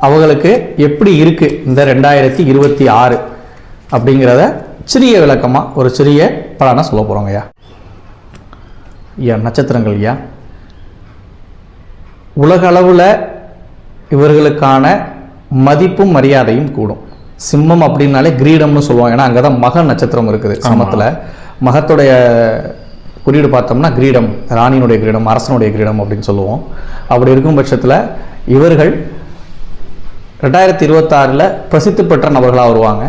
அவங்களுக்கு எப்படி இருக்குது இந்த 2026 அப்படிங்கிறத சிறிய விளக்கமாக ஒரு சிறிய பலனை சொல்ல போகிறோங்க ஐயா. ஐயா நட்சத்திரங்கள் ஐயா, உலக அளவில் இவர்களுக்கான மதிப்பும் மரியாதையும் கூடும். சிம்மம் அப்படின்னாலே கிரீடம்னு சொல்லுவாங்க. ஏன்னா அங்கே தான் மக நட்சத்திரம் இருக்குது. சிம்மத்தில் மகத்துடைய குறியீடு பார்த்தோம்னா கிரீடம், ராணியினுடைய கிரீடம், அரசனுடைய கிரீடம் அப்படின்னு சொல்லுவோம். அப்படி இருக்கும் பட்சத்தில் இவர்கள் 2026 பிரசித்தி பெற்ற நபர்களாக வருவாங்க.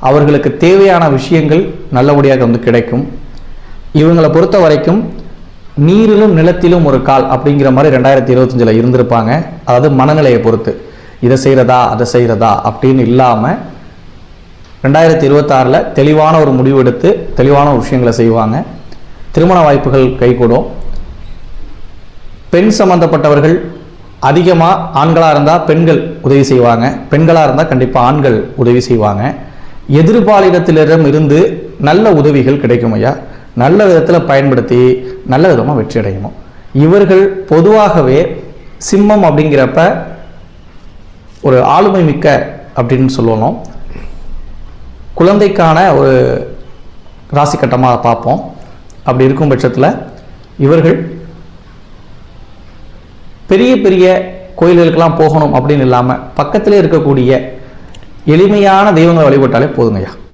அவர்களுக்கு தேவையான விஷயங்கள் நல்லபடியாக கிடைக்கும். இவங்களை பொறுத்த வரைக்கும் நீரிலும் நிலத்திலும் ஒரு கால் அப்படிங்கிற மாதிரி 2025 இருந்திருப்பாங்க. அதாவது மனநிலையை பொறுத்து இதை செய்கிறதா அதை செய்கிறதா அப்படின்னு இல்லாமல் 2026 தெளிவான ஒரு முடிவு எடுத்து தெளிவான ஒரு விஷயங்களை செய்வாங்க. திருமண வாய்ப்புகள் கைகூடும். பெண் சம்பந்தப்பட்டவர்கள் அதிகமாக ஆண்களாக இருந்தால் பெண்கள் உதவி செய்வாங்க, பெண்களாக இருந்தால் கண்டிப்பாக ஆண்கள் உதவி செய்வாங்க. எதிர்பாலினத்திலிடம் இருந்து நல்ல உதவிகள் கிடைக்கும் ஐயா. நல்ல விதத்தில் பயன்படுத்தி நல்ல விதமாக வெற்றி அடையணும். இவர்கள் பொதுவாகவே சிம்மம் அப்படிங்கிறப்ப ஒரு ஆளுமை மிக்க அப்படின்னு சொல்லணும். குழந்தைக்கான ஒரு ராசி கட்டமாக பார்ப்போம். அப்படி இருக்கும் பட்சத்தில் இவர்கள் பெரிய பெரிய கோயில்களுக்கெல்லாம் போகணும் அப்படின்னு இல்லாமல் பக்கத்திலே இருக்கக்கூடிய எளிமையான தெய்வங்களை வழிபட்டாலே போதுங்கய்யா.